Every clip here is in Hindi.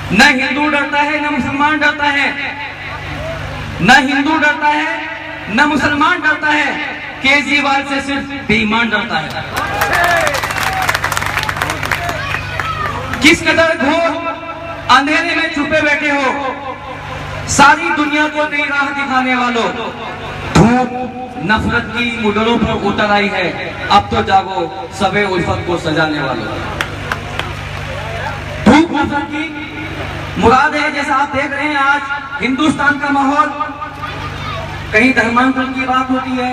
न हिंदू डरता है न मुसलमान डरता है, न हिंदू डरता है न मुसलमान डरता है, केजरीवाल से सिर्फ बेईमान डरता है। किस कदर घोर अंधेरे में छुपे बैठे हो, सारी दुनिया को नई राह दिखाने वालों। धूप नफरत की मुंडरों पर उतर आई है, अब तो जागो सबे उल्फत को सजाने वालों। धूप नफरत की मुराद है। जैसा आप देख रहे हैं आज हिंदुस्तान का माहौल, कहीं धर्मांतरण की बात होती है,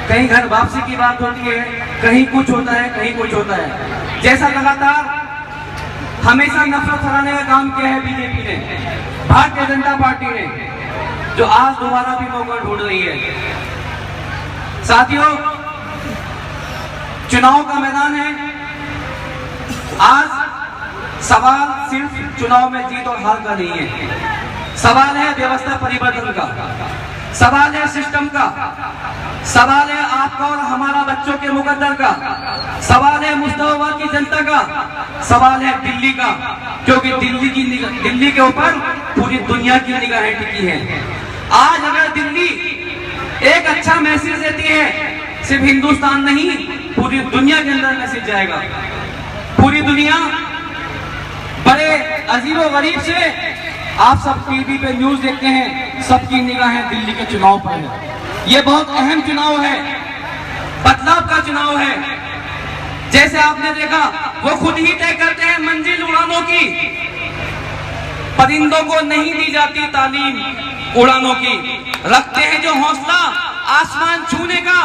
कहीं घर वापसी की बात होती है, कहीं कुछ होता है कहीं कुछ होता है। जैसा लगातार हमेशा नफरत फैलाने का काम किया है बीजेपी ने, भारतीय जनता पार्टी ने, जो आज दोबारा भी मौका ढूंढ रही है। साथियों, चुनाव का मैदान है। आज सवाल सिर्फ चुनाव में जीत और हार का नहीं है, सवाल है व्यवस्था परिवर्तन का, सवाल है सिस्टम का, सवाल है आपका और हमारा बच्चों के मुकद्दर का, सवाल है मुस्तफाबाद की जनता का, सवाल है दिल्ली का, क्योंकि दिल्ली के ऊपर पूरी दुनिया की निगाहें टिकी हैं। आज अगर दिल्ली एक अच्छा मैसेज देती है, सिर्फ हिंदुस्तान नहीं पूरी दुनिया के अंदर मैसेज जाएगा। पूरी दुनिया बड़े अजीबो गरीब से, आप सब टीवी पे न्यूज देखते हैं, सबकी निगाहें दिल्ली के चुनाव पर है। ये बहुत अहम चुनाव है, बदलाव का चुनाव है। जैसे आपने देखा, वो खुद ही तय करते हैं मंजिल उड़ानों की, परिंदों को नहीं दी जाती तालीम उड़ानों की, रखते हैं जो हौसला आसमान छूने का,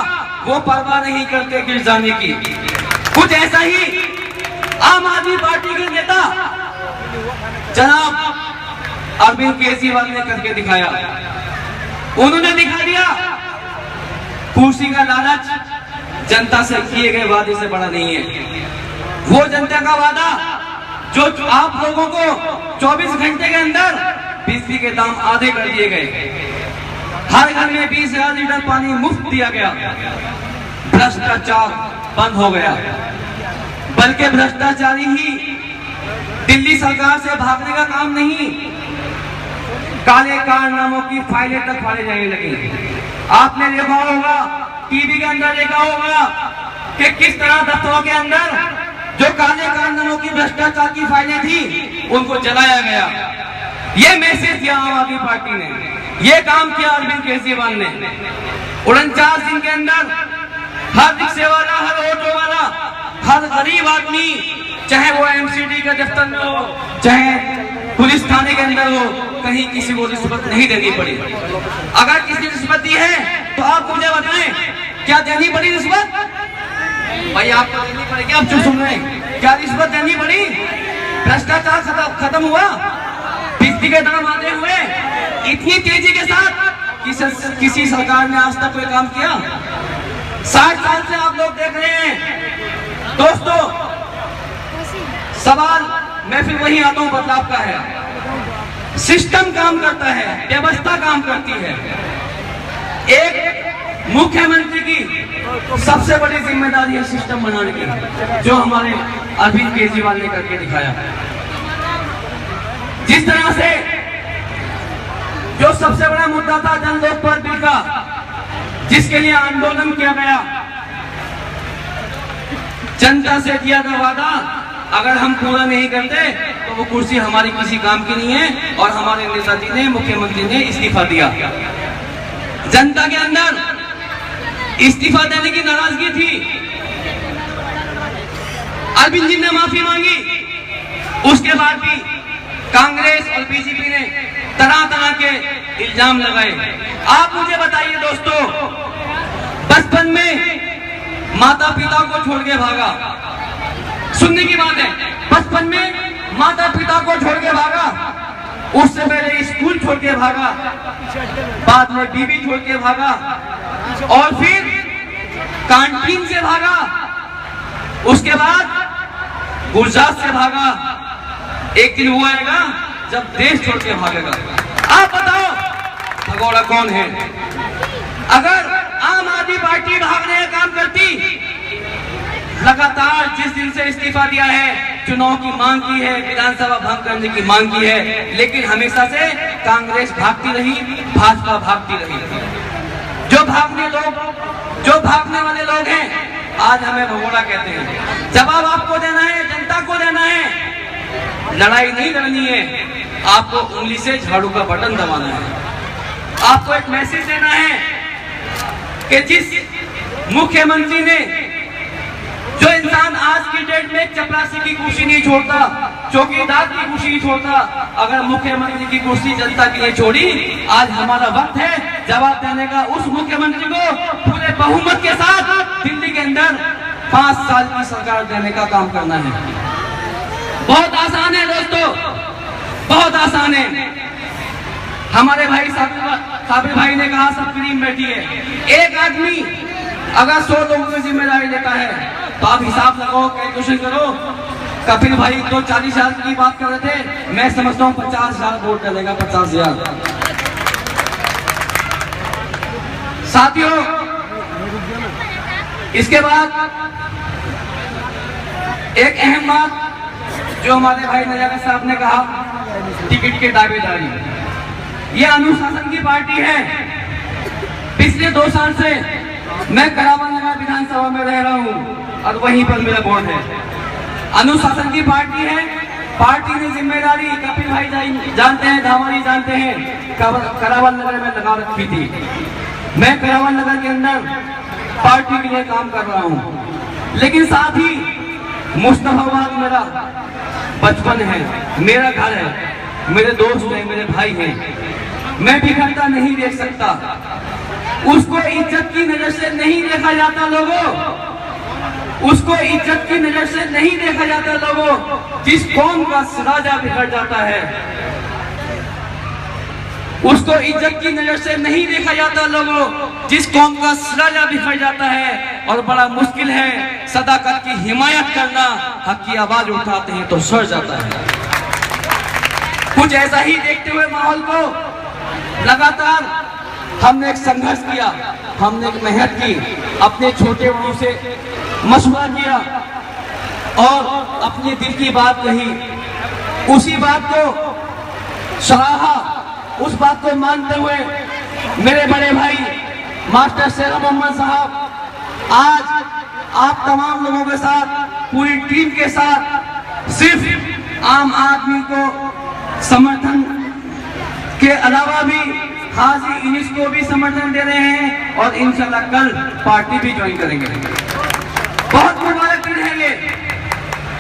वो परवाह नहीं करते गिर जाने की। कुछ ऐसा ही आम आदमी पार्टी के नेता जनाब अरविंद केजरीवाल ने करके दिखाया। उन्होंने दिखा दिया कुर्सी का लालच जनता से किए गए वादे से बड़ा नहीं है। वो जनता का वादा जो आप लोगों को 24 घंटे के अंदर बिजली के दाम आधे कर दिए गए, हर घर में 20,000 लीटर पानी मुफ्त दिया गया, भ्रष्टाचार बंद हो गया। बल्कि भ्रष्टाचारी ही दिल्ली सरकार से भागने का काम नहीं, काले कारनामों की फाइलें तक फाड़े जाने लगी। आपने देखा होगा, टीवी के अंदर देखा होगा कि किस तरह दफ्तरों के अंदर जो काले कारनामों की भ्रष्टाचार की फाइलें थी उनको जलाया गया। ये मैसेज दिया आम आदमी पार्टी ने, ये काम किया अरविंद केजरीवाल ने। 49 दिन के अंदर हर रिक्शे वाला, हर ऑटो वाला, हर गरीब आदमी, चाहे वो एमसीडी के दफ्तर में हो, चाहे पुलिस थाने के अंदर हो, कहीं किसी को रिश्वत नहीं देनी पड़ी। अगर किसी ने रिश्वत दी है तो आप मुझे बताएं, क्या देनी पड़ी रिश्वत? भाई आपको देनी पड़ेगी, आप जो सुन रहे हैं, क्या रिश्वत देनी पड़ी? भ्रष्टाचार खत्म हुआ? बिजली के दाम आते हुए इतनी तेजी के साथ किसी सरकार ने आज तक कोई काम किया? 60 साल से आप लोग देख रहे हैं। दोस्तों, सवाल मैं फिर वही आता हूं, बदलाव का है। सिस्टम काम करता है, व्यवस्था काम करती है। एक मुख्यमंत्री की सबसे बड़ी जिम्मेदारी है सिस्टम बनाने की, जो हमारे अरविंद केजरीवाल ने करके दिखाया। जिस तरह से जो सबसे बड़ा मुद्दा था जन लोकपाल बिल का, जिसके लिए आंदोलन किया गया, जनता से किया गया वादा अगर हम पूरा नहीं करते तो वो कुर्सी हमारी किसी काम की नहीं है। और हमारे नेताजी ने, मुख्यमंत्री ने इस्तीफा दिया। जनता के अंदर इस्तीफा देने की नाराजगी थी। अरविंद जी ने माफी मांगी, उसके बाद भी कांग्रेस और बीजेपी ने तरह तरह के इल्जाम लगाए। आप मुझे बताइए दोस्तों, बचपन में माता पिता को छोड़ के भागा, सुनने की बात है, बचपन में माता पिता को छोड़ के भागा, उससे पहले स्कूल छोड़ के भागा, बाद में बीवी छोड़ के भागा, और फिर कैंटीन से भागा, उसके बाद गुजरात से भागा। एक दिन वो आएगा जब देश छोड़ के भागेगा। आप बताओ भगोड़ा कौन है? अगर आम आदमी पार्टी भागने का काम करती, लगातार जिस दिन से इस्तीफा दिया है चुनाव की मांग की है, विधानसभा भंग करने की मांग की है, लेकिन हमेशा से कांग्रेस भागती रही, भाजपा भागती रही। जो भागने वाले लोग हैं आज हमें भगोड़ा कहते हैं। जवाब आपको देना है, जनता को देना है। लड़ाई नहीं लड़नी है, आपको उंगली से झाड़ू का बटन दबाना है। आपको एक मैसेज देना है कि जिस मुख्यमंत्री ने, जो इंसान आज की डेट में चपरासी की कुर्सी नहीं छोड़ता, चौकीदार की कुर्सी नहीं छोड़ता, अगर मुख्यमंत्री की कुर्सी जनता के लिए छोड़ी, आज हमारा वक्त है जवाब देने का। उस मुख्यमंत्री को पूरे बहुमत के साथ दिल्ली के अंदर 5 साल की सरकार देने का काम करना है। बहुत आसान है दोस्तों, बहुत आसान है। हमारे भाई साबिर भाई ने कहा सबकी नींद बैठी है। एक आदमी अगर 100 लोगों की जिम्मेदारी लेता है तो आप हिसाब लगाओ, कैलकुलेशन करो। कपिल भाई तो 40,000 की बात कर रहे थे, मैं समझता हूँ 50,000 वोट डलेगा, 50,000। साथियों, इसके बाद एक अहम बात जो हमारे भाई नजारा साहब ने कहा, टिकट की दावेदारी। ये अनुशासन की पार्टी है। पिछले 2 साल से मैं करावल नगर विधानसभा में रह रहा हूं और वहीं पर मेरा बोर्ड है। अनुशासन की पार्टी है। पार्टी ने जिम्मेदारी, कपिल भाई जानते हैं, धामानी जानते हैं, करावल नगर में लगा रखी थी। मैं करावल नगर के अंदर पार्टी के लिए काम कर रहा हूं, लेकिन साथ ही मुस्तफाबाद मेरा बचपन है, मेरा घर है, मेरे दोस्त हैं, मेरे भाई हैं। मैं बिखरता नहीं देख सकता। उसको इज्जत की नजर से नहीं देखा जाता लोगों, उसको इज्जत की नजर से नहीं देखा जाता लोगों। जिस कौम का राजा बिखर जाता है, उसको इज्जत की नजर से नहीं देखा जाता लोगों। जिस कौम का राजा बिखर जाता है और बड़ा मुश्किल है सदाकत की हिमायत करना, हक की आवाज उठाते हैं तो सड़ जाता है। कुछ ऐसा ही देखते हुए माहौल को लगातार हमने एक संघर्ष किया, हमने एक मेहनत की, अपने छोटे बड़ों से मशवरा किया और अपने दिल की बात कही। उसी बात को सराहा, उस बात को मानते हुए मेरे बड़े भाई मास्टर शेर मोहम्मद साहब आज आप तमाम लोगों के साथ, पूरी टीम के साथ, सिर्फ आम आदमी को समर्थन के अलावा भी हाजी इनिस को भी समर्थन दे रहे हैं और इंशाल्लाह कल पार्टी भी ज्वाइन करेंगे। बहुत मुबारक दिन है ये,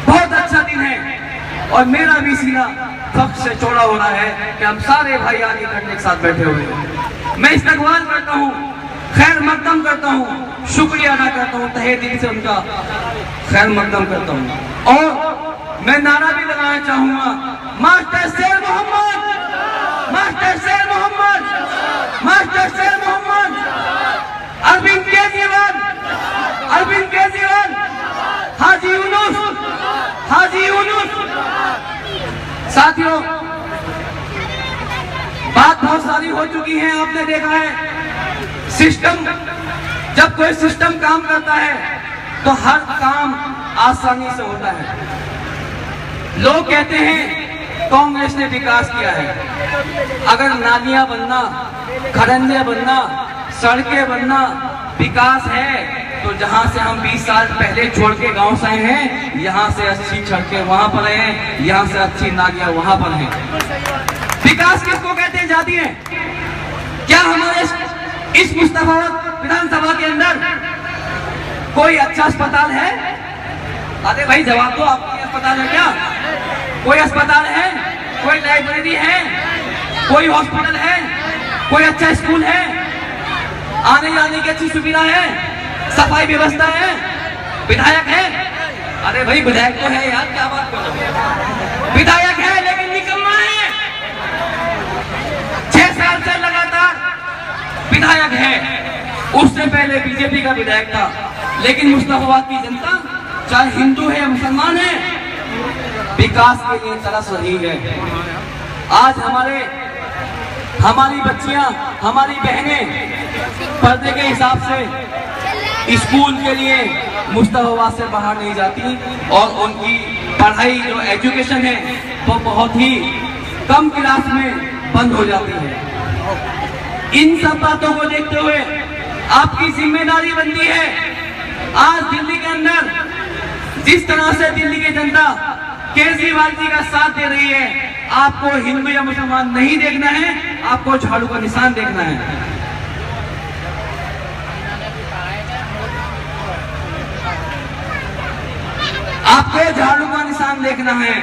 बहुत अच्छा दिन है और मेरा भी सीना फख्र से चौड़ा हो रहा है कि हम सारे भाई आगे करने के साथ बैठे हुए हैं। मैं इस्तकबाल करता हूँ, खैर मकदम करता हूँ, शुक्रिया अदा करता हूँ, तहे दिल से उनका खैर मकदम करता हूँ। और मैं नारा भी लगाना चाहूंगा, मास्टर शेर मोहम्मद, मास्टर शेर मोहम्मद, मास्टर शेर मोहम्मद, अरविंद केजरीवाल, अरविंद केजरीवाल, हाजी यूनुस, हाजी यूनुस। साथियों, बात बहुत सारी हो चुकी है, आपने देखा है। सिस्टम, जब कोई सिस्टम काम करता है तो हर काम आसानी से होता है। लोग कहते हैं कांग्रेस ने विकास किया है। अगर नालियां बनना, खड़ंजे बनना, सड़कें बनना विकास है तो जहां से हम 20 साल पहले छोड़ के गांव से आए हैं, यहाँ से अच्छी सड़कें वहां पर हैं, यहाँ से अच्छी नालियां वहां पर हैं। विकास किसको कहते हैं जाती है? क्या हमारे इस मुस्तफाबाद विधानसभा के अंदर कोई अच्छा अस्पताल है? अरे भाई जवाब दो, आपके अस्पताल है क्या? कोई अस्पताल है? कोई लाइब्रेरी है? कोई हॉस्पिटल है? कोई अच्छा स्कूल है? आने जाने की अच्छी सुविधा है? सफाई व्यवस्था है? विधायक है? अरे भाई विधायक तो है यार, क्या बात कर रहे हो? विधायक है लेकिन निकम्मा है। 6 साल से लगातार विधायक है, उससे पहले बीजेपी का विधायक था। लेकिन मुस्तफाबाद की जनता, चाहे हिंदू है या मुसलमान है, विकास के लिए तरस रही है। आज हमारी बच्चियां, हमारी बहनें पर्दे के हिसाब से स्कूल के लिए मुस्तफाबाद से बाहर नहीं जाती और उनकी पढ़ाई जो एजुकेशन है वो बहुत ही कम क्लास में बंद हो जाती है। इन सब बातों को देखते हुए आपकी जिम्मेदारी बनती है, आज दिल्ली के अंदर जिस तरह से दिल्ली की जनता केजरीवाल जी का साथ दे रही है, आपको हिंदू या मुसलमान नहीं देखना है, आपको झाड़ू का निशान देखना है। आपको झाड़ू का निशान देखना है।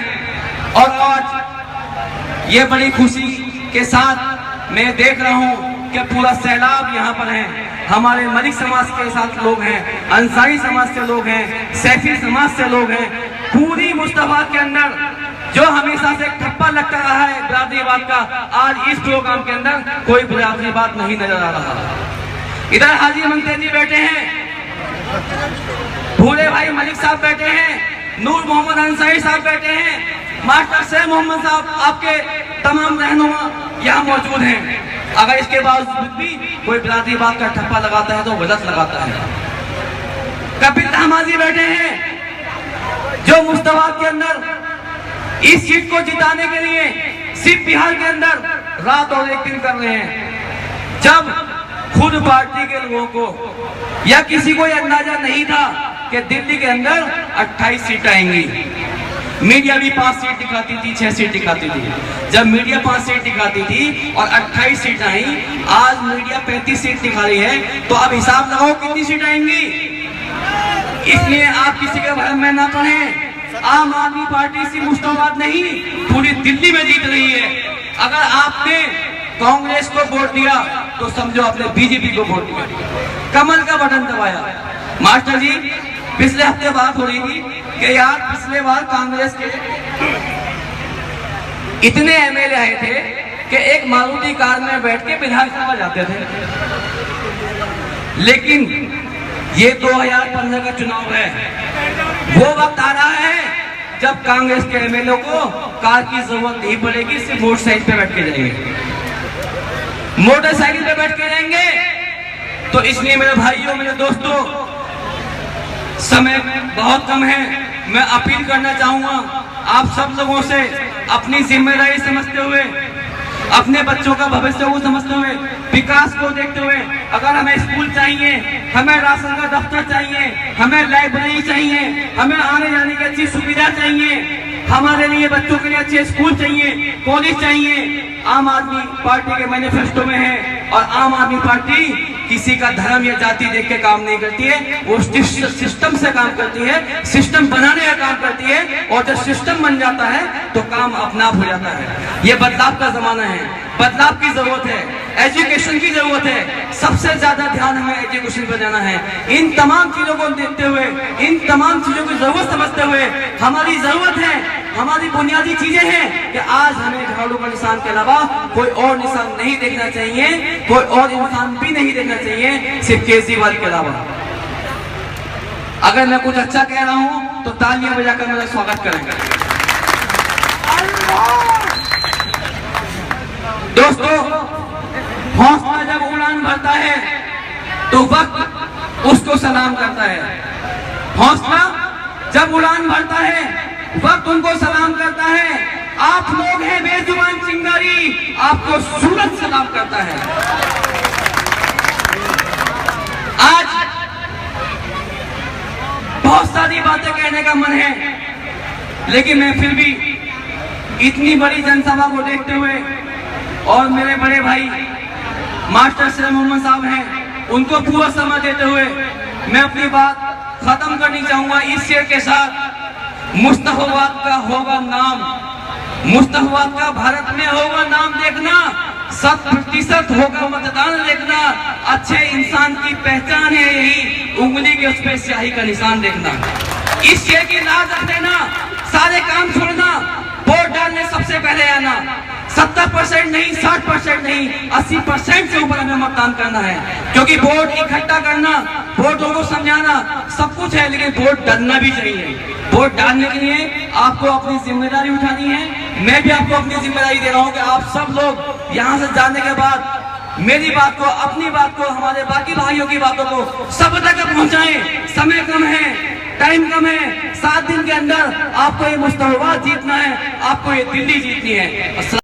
और आज ये बड़ी खुशी के साथ मैं देख रहा हूं कि पूरा सैलाब यहाँ पर है। हमारे मलिक समाज के साथ लोग हैं, अंसारी समाज से लोग हैं, सैफी समाज से लोग हैं। पूरी मुस्तफा के अंदर जो हमेशा से ठप्पा लगता रहा है बिरादरीवाद का, आज इस प्रोग्राम के अंदर कोई बिरादरीवाद नहीं नजर आ रहा। इधर हाजी मंगते जी बैठे हैं, भूले भाई मलिक साहब बैठे हैं, नूर मोहम्मद अंसारी साहब बैठे हैं, मास्टर सैफ मोहम्मद साहब, आपके तमाम रहनुमा यहाँ मौजूद हैं। अगर इसके बावजूद भी कोई बिरादरीवाद का ठप्पा लगाता है तो गलत लगाता है। कपिल तहमाजी बैठे हैं जो मुस्तफा के अंदर इस सीट को जिताने के लिए सिर्फ बिहार के अंदर रात और एक दिन कर रहे हैं। जब खुद पार्टी के लोगों को या किसी को यह अंदाजा नहीं था कि दिल्ली के अंदर 28 सीट आएंगी। मीडिया भी 5 सीट दिखाती थी, 6 सीट दिखाती थी। जब मीडिया 5 सीट दिखाती थी और 28 सीट आई, आज मीडिया 35 सीट दिखा रही है, तो अब हिसाब लगाओ कितनी सीट आएंगी। इसलिए आप किसी के भ्रम में ना पड़ें। आम आदमी पार्टी से मुस्तफाबाद नहीं, पूरी दिल्ली में जीत रही है। अगर आपने कांग्रेस को वोट दिया तो समझो आपने बीजेपी को वोट दिया, कमल का बटन दबाया। मास्टर जी, पिछले हफ्ते बात हो रही थी कि यार पिछले बार कांग्रेस के इतने एमएलए आए थे कि एक मारुति कार में बैठ के विधानसभा जाते थे, लेकिन ये 2015 का चुनाव है। वो वक्त आ रहा है जब कांग्रेस के एमएलए को कार की जरूरत नहीं पड़ेगी, सिर्फ मोटरसाइकिल पे बैठ के जाएंगे, मोटरसाइकिल पे बैठ के जाएंगे। तो इसलिए मेरे भाइयों, मेरे दोस्तों, समय बहुत कम है। मैं अपील करना चाहूंगा आप सब लोगों से, अपनी जिम्मेदारी समझते हुए, अपने बच्चों का भविष्य को समझते हुए, विकास को देखते हुए, अगर हमें स्कूल चाहिए, हमें राशन का दफ्तर चाहिए, हमें लाइब्रेरी चाहिए, हमें आने जाने की अच्छी सुविधा चाहिए, हमारे लिए बच्चों के लिए अच्छे स्कूल चाहिए, कॉलेज चाहिए, आम आदमी पार्टी के मैनिफेस्टो में है। और आम आदमी पार्टी किसी का धर्म या जाति देख के काम नहीं करती है, वो सिस्टम से काम करती है, सिस्टम बनाने का काम करती है। और जब सिस्टम बन जाता है तो काम अपना आप हो जाता है। ये बदलाव का जमाना है, बदलाव की जरूरत है, एजुकेशन की जरूरत है। सबसे ज्यादा ध्यान हमें एजुकेशन पर देना है। इन तमाम चीजों को देखते हुए, इन तमाम चीजों की जरूरत समझते हुए, हमारी जरूरत है, हमारी बुनियादी चीजें हैं कि आज हमें झाड़ू का निशान के अलावा कोई और निशान नहीं देखना चाहिए, कोई और इंसान भी नहीं देखना चाहिए, सिर्फ केजरीवाल के अलावा। अगर मैं कुछ अच्छा कह रहा हूं तो तालियां बजाकर मेरा स्वागत करेंगे। दोस्तों, हौसला जब उड़ान भरता है तो वक्त उसको सलाम करता है। हौसला जब उड़ान भरता है, वक्त उनको सलाम करता है। आप लोग हैं बेजुबान चिंगारी, आपको सूरज सलाम करता है। आज बहुत सारी बातें कहने का मन है, लेकिन मैं फिर भी इतनी बड़ी जनसभा को देखते हुए और मेरे बड़े भाई मास्टर सैफ मोहम्मद साहब हैं, उनको पूरा समय देते हुए मैं अपनी बात खत्म करनी चाहूंगा इस शेर के साथ। मुस्तफाबाद का होगा नाम, मुस्तफाबाद का भारत में होगा नाम देखना, 100% होगा मतदान देखना। अच्छे इंसान की पहचान है यही, उंगली के उस पे स्याही का निशान देखना। इस शेर की लाज रख देना, सारे काम छोड़ना, वोट डालने सबसे पहले आना। 70% नहीं, 60% नहीं, 80% से ऊपर हमें मतदान करना है। क्योंकि वोट इकट्ठा करना, वोटों को समझाना सब कुछ है, लेकिन वोट डालना भी चाहिए। वोट डालने के लिए आपको अपनी जिम्मेदारी उठानी है। मैं भी आपको अपनी जिम्मेदारी दे रहा हूं कि आप सब लोग यहां से जाने के बाद मेरी बात को, अपनी बात को, हमारे बाकी भाइयों की बातों को सब तक पहुंचाएं। समय कम है, टाइम कम है, 7 दिन के अंदर आपको ये मुस्तफाबाद जीतना है, आपको ये दिल्ली जीतनी है।